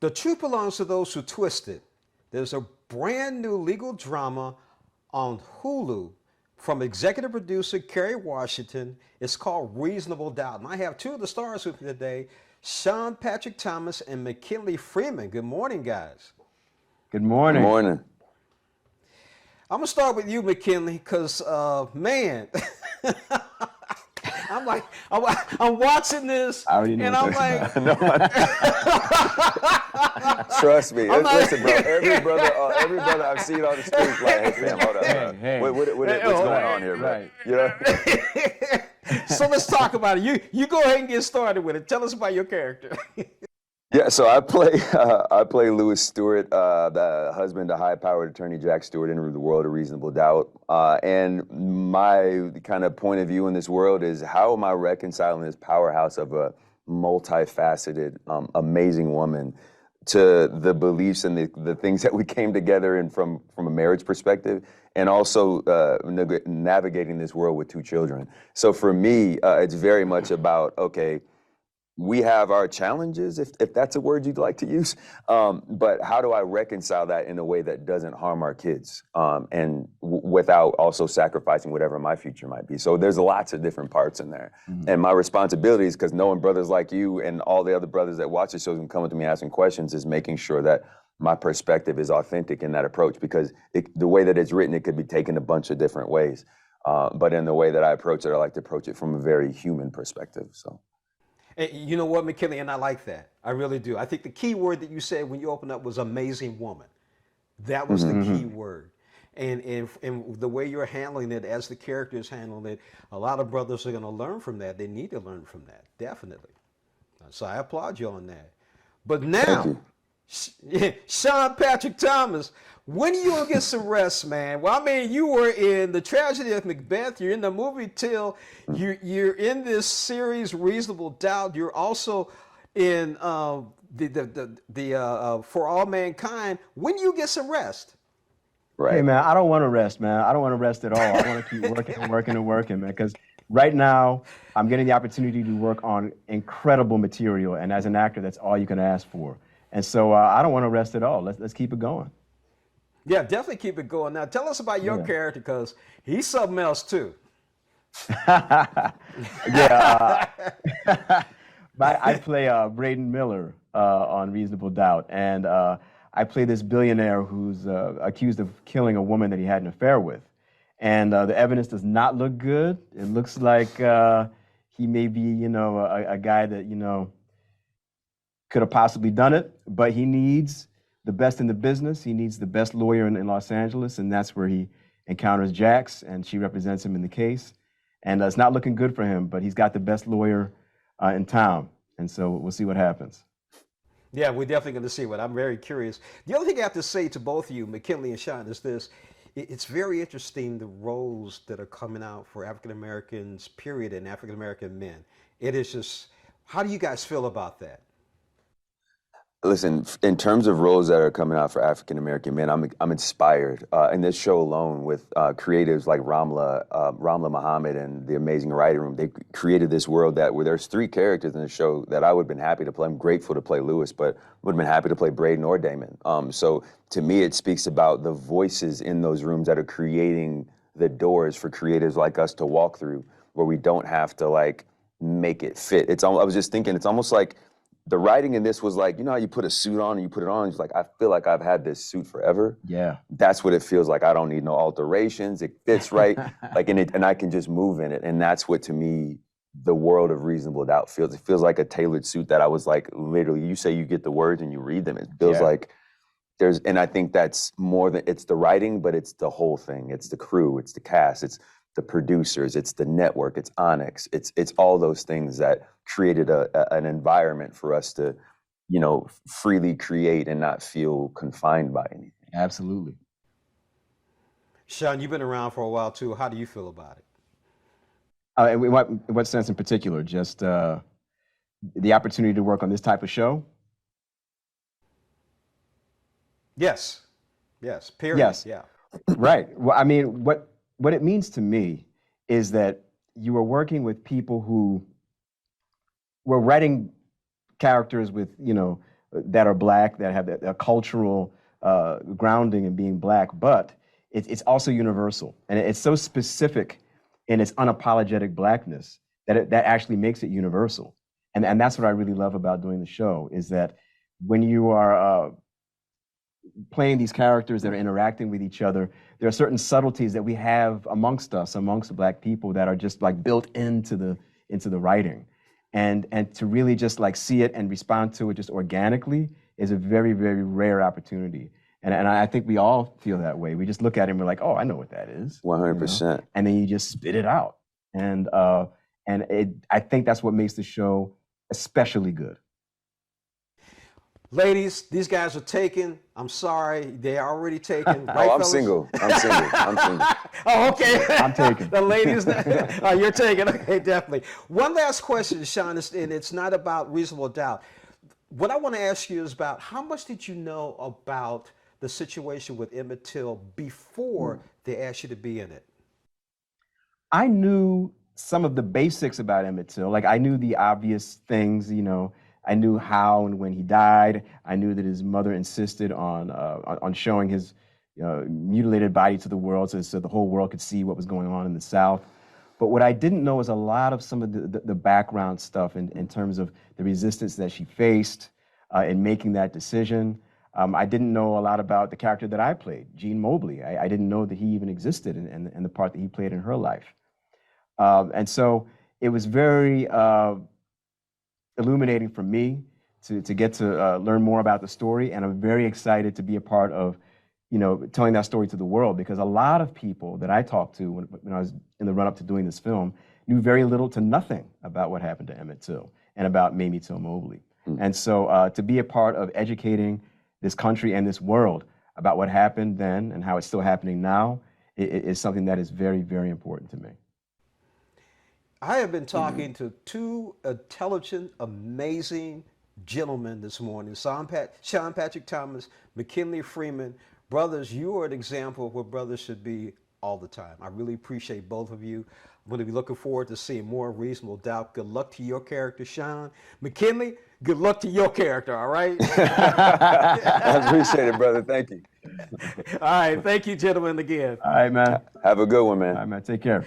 The truth belongs to those who twist it. There's a brand new legal drama on Hulu from executive producer Kerry Washington. It's called Reasonable Doubt. And I have two of the stars with me today, Sean Patrick Thomas and McKinley Freeman. Good morning, guys. Good morning. Good morning. I'm going to start with you, McKinley, because, man, I'm like, I'm watching this, and I'm like, trust me. Listen, bro. Every brother I've seen on the street, like, hey, fam, hold up. Hey. What's going on here, bro? Right. You know? So let's talk about it. You go ahead and get started with it. Tell us about your character. Yeah, so I play Lewis Stewart, the husband to high-powered attorney Jax Stewart in the world of Reasonable Doubt. And my kind of point of view in this world is, how am I reconciling this powerhouse of a multifaceted, amazing woman to the beliefs and the things that we came together in from a marriage perspective, and also navigating this world with two children. So for me, it's very much about, okay, we have our challenges, if that's a word you'd like to use, but how do I reconcile that in a way that doesn't harm our kids, and without also sacrificing whatever my future might be? So there's lots of different parts in there. Mm-hmm. And my responsibilities, because knowing brothers like you and all the other brothers that watch the shows and come up to me asking questions, is making sure that my perspective is authentic in that approach, because the way that it's written, it could be taken a bunch of different ways. But in the way that I approach it, I like to approach it from a very human perspective, so. And you know what, McKinley, and I like that. I really do. I think the key word that you said when you opened up was amazing woman. That was the key word. And the way you're handling it, as the character is handling it, a lot of brothers are going to learn from that. They need to learn from that, definitely. So I applaud you on that. But now, Sean Patrick Thomas, when are you going to get some rest, man? Well, I mean, you were in The Tragedy of Macbeth. You're in the movie Till. You're in this series, Reasonable Doubt. You're also in the For All Mankind. When do you get some rest? Right. Hey, man, I don't want to rest, man. I don't want to rest at all. I want to keep working and working, man, because right now I'm getting the opportunity to work on incredible material. And as an actor, that's all you can ask for. And so I don't want to rest at all. Let's keep it going. Yeah, definitely keep it going. Now, tell us about your character, because he's something else, too. I play Braden Miller on Reasonable Doubt. And I play this billionaire who's accused of killing a woman that he had an affair with. And the evidence does not look good. It looks like he may be, a guy that, could have possibly done it, but he needs the best in the business. He needs the best lawyer in Los Angeles, and that's where he encounters Jax, and she represents him in the case. And it's not looking good for him, but he's got the best lawyer in town, and so we'll see what happens. Yeah, we're definitely going to see what. I'm very curious. The other thing I have to say to both of you, McKinley and Sean, is this. It's very interesting, the roles that are coming out for African Americans, period, and African American men. It is just, how do you guys feel about that? Listen, in terms of roles that are coming out for African American men, I'm inspired in this show alone with creatives like Ramla Muhammad and the amazing writing room. They created this world where there's three characters in the show that I would have been happy to play. I'm grateful to play Lewis, but would have been happy to play Braden or Damon. So to me, it speaks about the voices in those rooms that are creating the doors for creatives like us to walk through, where we don't have to make it fit. I was just thinking, it's almost like the writing in this was like, how you put a suit on and you put it on, and it's like, I feel like I've had this suit forever. Yeah. That's what it feels like. I don't need no alterations. It fits right. And I can just move in it. And that's what, to me, the world of Reasonable Doubt feels. It feels like a tailored suit that I was like, literally, you say you get the words and you read them. It feels like and I think that's more than, it's the writing, but it's the whole thing. It's the crew, it's the cast, it's the producers, it's the network, it's Onyx, it's all those things that created an environment for us to, freely create and not feel confined by anything. Absolutely. Sean, you've been around for a while too. How do you feel about it? In what sense in particular? Just the opportunity to work on this type of show? Yes. Period. Yes. Yeah. Right. Well, I mean, what it means to me is that you are working with people who were writing characters with, that are black, that have a cultural grounding in being black, but it's also universal. And it's so specific in its unapologetic blackness that that actually makes it universal. And that's what I really love about doing the show, is that when you are playing these characters that are interacting with each other, there are certain subtleties that we have amongst us, amongst the black people, that are just like built into the writing. And to really just like see it and respond to it just organically is a very, very rare opportunity. And I think we all feel that way. We just look at it and we're like, oh, I know what that is. 100%. You know? And then you just spit it out. And I think that's what makes the show especially good. Ladies, these guys are taken. I'm sorry, they're already taken. Right, Oh, I'm fellas? single. I'm single. I'm single. Oh, okay. I'm taken. The ladies, oh, you're taken. Okay, definitely. One last question, Shawn, and it's not about reasonable doubt. What I want to ask you is about how much did you know about the situation with Emmett Till before they asked you to be in it? I knew some of the basics about Emmett Till. Like, I knew the obvious things, you know. I knew how and when he died. I knew that his mother insisted on showing his mutilated body to the world, so the whole world could see what was going on in the South. But what I didn't know was a lot of some of the background stuff in terms of the resistance that she faced in making that decision. I didn't know a lot about the character that I played, Gene Mobley. I didn't know that he even existed and the part that he played in her life. And so it was very illuminating for me to get to learn more about the story, and I'm very excited to be a part of, telling that story to the world, because a lot of people that I talked to when I was in the run-up to doing this film knew very little to nothing about what happened to Emmett Till and about Mamie Till Mobley. And so to be a part of educating this country and this world about what happened then and how it's still happening now is something that is very, very important to me. I have been talking to two intelligent, amazing gentlemen this morning, Sean Patrick Thomas, McKinley Freeman. Brothers, you are an example of what brothers should be all the time. I really appreciate both of you. I'm going to be looking forward to seeing more Reasonable Doubt. Good luck to your character, Shawn. McKinley, good luck to your character, all right? I appreciate it, brother. Thank you. All right. Thank you, gentlemen, again. All right, man. Have a good one, man. All right, man. Take care.